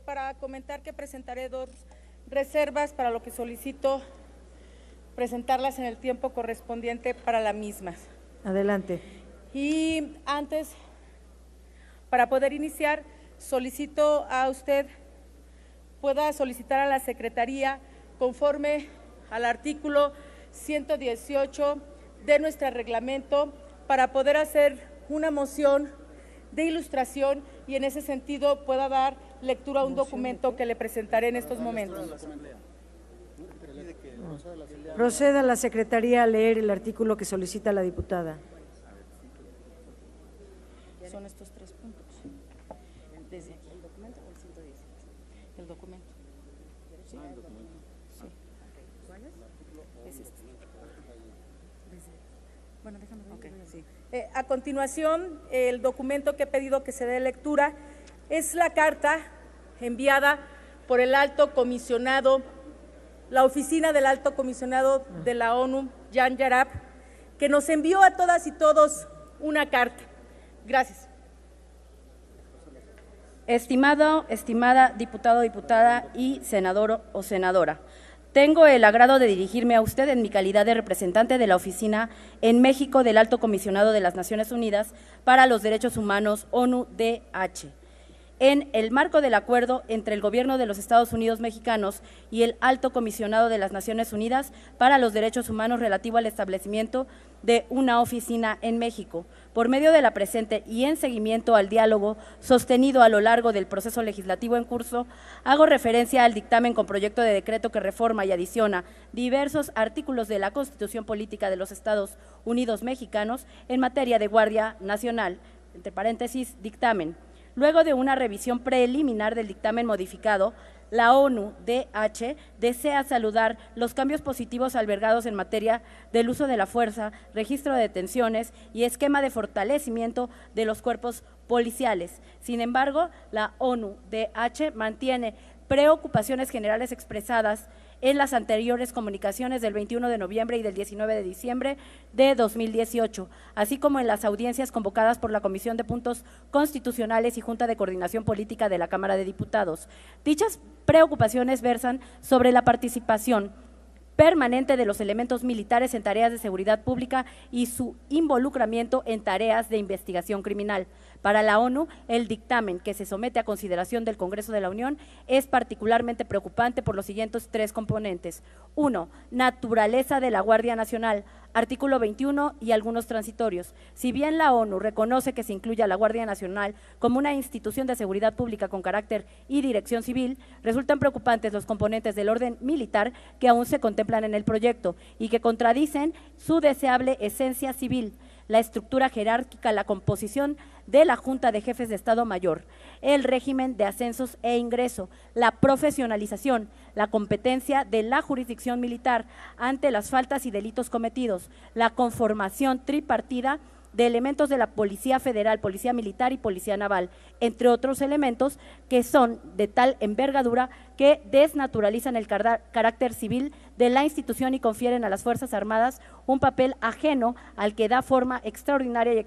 para comentar que presentaré 2 reservas, para lo que solicito presentarlas en el tiempo correspondiente para la misma. Adelante. Y antes, para poder iniciar, solicito a usted pueda solicitar a la Secretaría, conforme al artículo 118 de nuestro reglamento, para poder hacer una moción de ilustración y en ese sentido pueda dar lectura a un documento que le presentaré en estos momentos. Proceda la Secretaría a leer el artículo que solicita la diputada. Son estos 3 puntos. Desde aquí. ¿El documento o el 118? El documento. ¿Sí? El documento. Sí. ¿Cuál es? Es este. Bueno, déjame ver. Okay, sí. A continuación, el documento que he pedido que se dé lectura es la carta enviada por el Alto Comisionado, la Oficina del Alto Comisionado de la ONU, Jan Yarab, que nos envió a todas y todos una carta. Gracias. Estimada diputado, diputada y senador o senadora, tengo el agrado de dirigirme a usted en mi calidad de representante de la Oficina en México del Alto Comisionado de las Naciones Unidas para los Derechos Humanos, ONU-DH. En el marco del acuerdo entre el Gobierno de los Estados Unidos mexicanos y el Alto Comisionado de las Naciones Unidas para los Derechos Humanos relativo al establecimiento de una oficina en México, por medio de la presente y en seguimiento al diálogo sostenido a lo largo del proceso legislativo en curso, hago referencia al dictamen con proyecto de decreto que reforma y adiciona diversos artículos de la Constitución Política de los Estados Unidos mexicanos en materia de Guardia Nacional, entre paréntesis, dictamen. Luego de una revisión preliminar del dictamen modificado, la ONU-DH desea saludar los cambios positivos albergados en materia del uso de la fuerza, registro de detenciones y esquema de fortalecimiento de los cuerpos policiales. Sin embargo, la ONU-DH mantiene preocupaciones generales expresadas en las anteriores comunicaciones del 21 de noviembre y del 19 de diciembre de 2018, así como en las audiencias convocadas por la Comisión de Puntos Constitucionales y Junta de Coordinación Política de la Cámara de Diputados. Dichas preocupaciones versan sobre la participación permanente de los elementos militares en tareas de seguridad pública y su involucramiento en tareas de investigación criminal. Para la ONU, el dictamen que se somete a consideración del Congreso de la Unión es particularmente preocupante por los siguientes 3 componentes. 1. Naturaleza de la Guardia Nacional, artículo 21 y algunos transitorios. Si bien la ONU reconoce que se incluye a la Guardia Nacional como una institución de seguridad pública con carácter y dirección civil, resultan preocupantes los componentes del orden militar que aún se contemplan en el proyecto y que contradicen su deseable esencia civil, la estructura jerárquica, la composición de la Junta de Jefes de Estado Mayor, el régimen de ascensos e ingreso, la profesionalización, la competencia de la jurisdicción militar ante las faltas y delitos cometidos, la conformación tripartida de elementos de la Policía Federal, Policía Militar y Policía Naval, entre otros elementos que son de tal envergadura que desnaturalizan el carácter civil de la institución y confieren a las Fuerzas Armadas un papel ajeno al que da forma extraordinaria y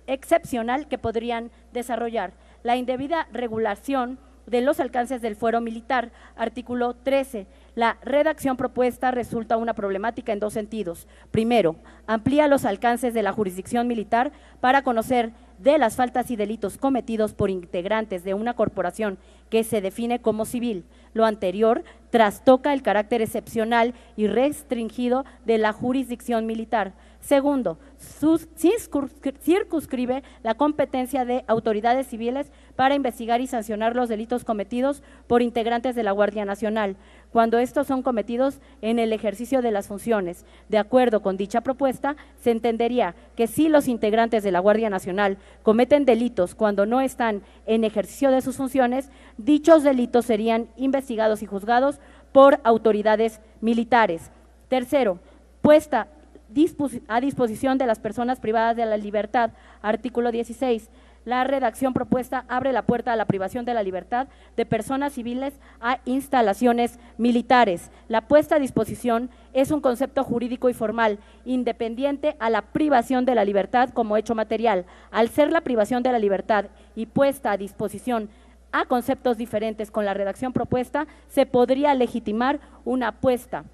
excepcional que podrían desarrollar. La indebida regulación de los alcances del fuero militar, artículo 13. La redacción propuesta resulta una problemática en 2 sentidos. Primero, amplía los alcances de la jurisdicción militar para conocer de las faltas y delitos cometidos por integrantes de una corporación que se define como civil. Lo anterior trastoca el carácter excepcional y restringido de la jurisdicción militar. Segundo, circunscribe la competencia de autoridades civiles para investigar y sancionar los delitos cometidos por integrantes de la Guardia Nacional, cuando estos son cometidos en el ejercicio de las funciones. De acuerdo con dicha propuesta, se entendería que si los integrantes de la Guardia Nacional cometen delitos cuando no están en ejercicio de sus funciones, dichos delitos serían investigados y juzgados por autoridades militares. Tercero, puesta a disposición de las personas privadas de la libertad, artículo 16. La redacción propuesta abre la puerta a la privación de la libertad de personas civiles a instalaciones militares. La puesta a disposición es un concepto jurídico y formal, independiente a la privación de la libertad como hecho material. Al ser la privación de la libertad y puesta a disposición a conceptos diferentes con la redacción propuesta, se podría legitimar una apuesta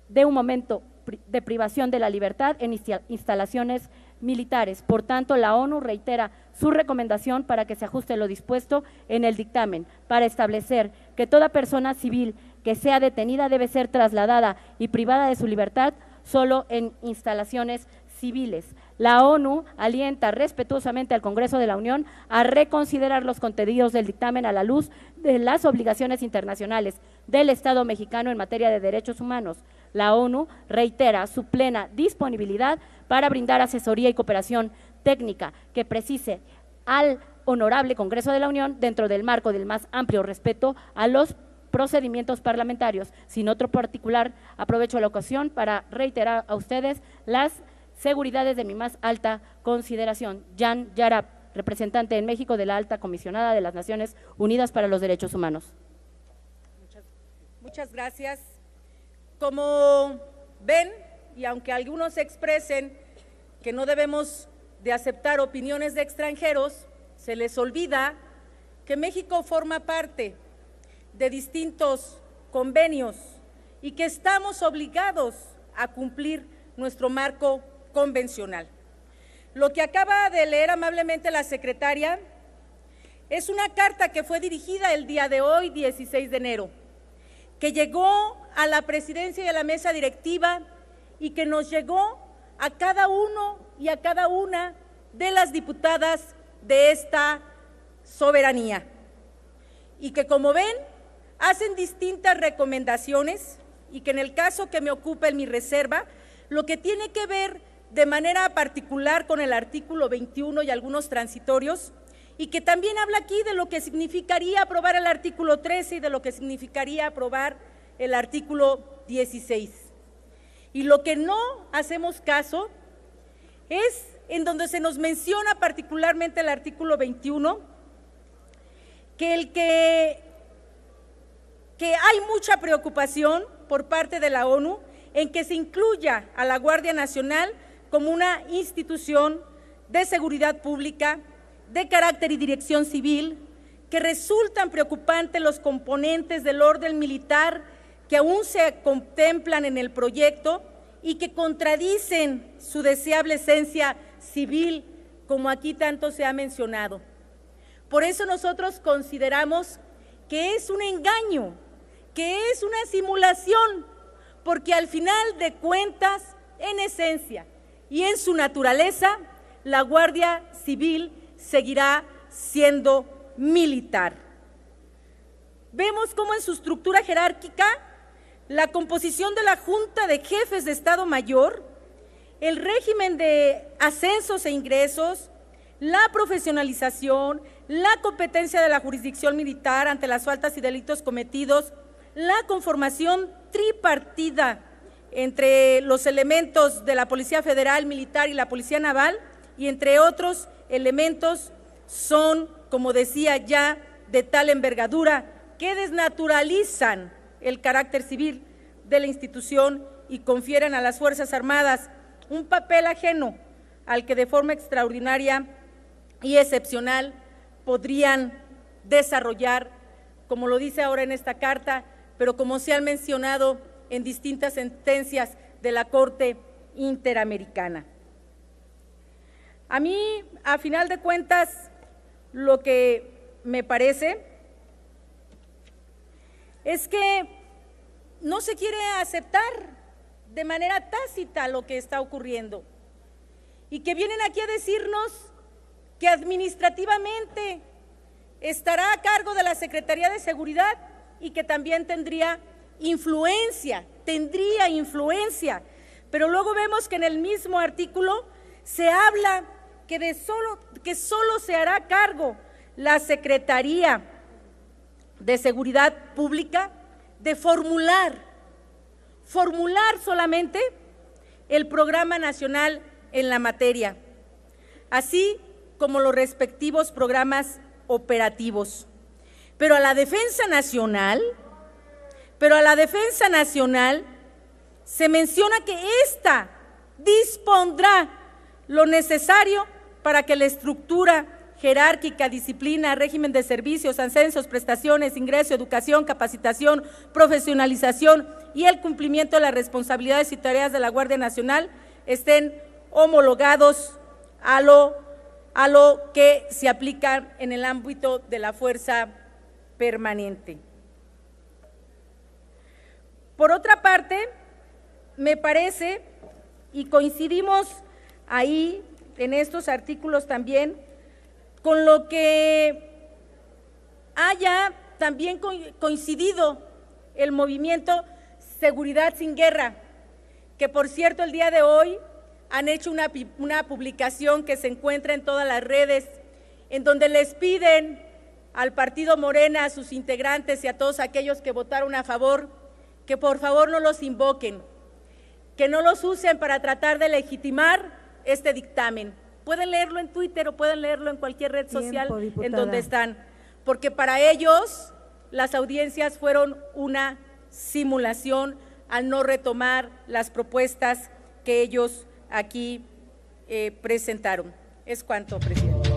de un momento de privación de la libertad en instalaciones militares. Por tanto, la ONU reitera su recomendación para que se ajuste lo dispuesto en el dictamen, para establecer que toda persona civil que sea detenida debe ser trasladada y privada de su libertad solo en instalaciones civiles. La ONU alienta respetuosamente al Congreso de la Unión a reconsiderar los contenidos del dictamen a la luz de las obligaciones internacionales del Estado mexicano en materia de derechos humanos. La ONU reitera su plena disponibilidad para brindar asesoría y cooperación técnica que precise al honorable Congreso de la Unión dentro del marco del más amplio respeto a los procedimientos parlamentarios. Sin otro particular, aprovecho la ocasión para reiterar a ustedes las seguridades de mi más alta consideración. Jan Yarab, representante en México de la Alta Comisionada de las Naciones Unidas para los Derechos Humanos. Muchas gracias. Como ven, y aunque algunos expresen que no debemos de aceptar opiniones de extranjeros, se les olvida que México forma parte de distintos convenios y que estamos obligados a cumplir nuestro marco convencional. Lo que acaba de leer amablemente la secretaria es una carta que fue dirigida el día de hoy, 16 de enero, que llegó a la presidencia y a la mesa directiva y que nos llegó a cada uno y a cada una de las diputadas de esta soberanía y que, como ven, hacen distintas recomendaciones y que en el caso que me ocupa en mi reserva, lo que tiene que ver de manera particular con el artículo 21 y algunos transitorios, y que también habla aquí de lo que significaría aprobar el artículo 13 y de lo que significaría aprobar el artículo 16. Y lo que no hacemos caso es en donde se nos menciona particularmente el artículo 21, que hay mucha preocupación por parte de la ONU en que se incluya a la Guardia Nacional como una institución de seguridad pública, de carácter y dirección civil, que resultan preocupantes los componentes del orden militar que aún se contemplan en el proyecto y que contradicen su deseable esencia civil, como aquí tanto se ha mencionado. Por eso nosotros consideramos que es un engaño, que es una simulación, porque al final de cuentas, en esencia y en su naturaleza, la Guardia Civil seguirá siendo militar. Vemos cómo en su estructura jerárquica, la composición de la Junta de Jefes de Estado Mayor, el régimen de ascensos e ingresos, la profesionalización, la competencia de la jurisdicción militar ante las faltas y delitos cometidos, la conformación tripartida entre los elementos de la Policía Federal, Militar y la Policía Naval, y entre otros elementos, son, como decía ya, de tal envergadura que desnaturalizan el carácter civil de la institución y confieren a las Fuerzas Armadas un papel ajeno al que de forma extraordinaria y excepcional podrían desarrollar, como lo dice ahora en esta carta, pero como se han mencionado en distintas sentencias de la Corte Interamericana. A mí, a final de cuentas, lo que me parece es que no se quiere aceptar de manera tácita lo que está ocurriendo y que vienen aquí a decirnos que administrativamente estará a cargo de la Secretaría de Seguridad y que también tendría influencia, pero luego vemos que en el mismo artículo se habla que solo se hará cargo la Secretaría de Seguridad Pública de formular solamente el Programa Nacional en la materia, así como los respectivos programas operativos. Pero a la Defensa Nacional se menciona que ésta dispondrá lo necesario para que la estructura jerárquica, disciplina, régimen de servicios, ascensos, prestaciones, ingreso, educación, capacitación, profesionalización y el cumplimiento de las responsabilidades y tareas de la Guardia Nacional estén homologados a lo que se aplica en el ámbito de la fuerza permanente. Por otra parte, me parece, y coincidimos ahí en estos artículos también, con lo que haya también coincidido el movimiento Seguridad sin Guerra, que por cierto el día de hoy han hecho una publicación que se encuentra en todas las redes, en donde les piden al partido Morena, a sus integrantes y a todos aquellos que votaron a favor, que por favor no los invoquen, que no los usen para tratar de legitimar este dictamen. Pueden leerlo en Twitter o pueden leerlo en cualquier red social en donde están, porque para ellos las audiencias fueron una simulación al no retomar las propuestas que ellos aquí presentaron. Es cuanto, presidente.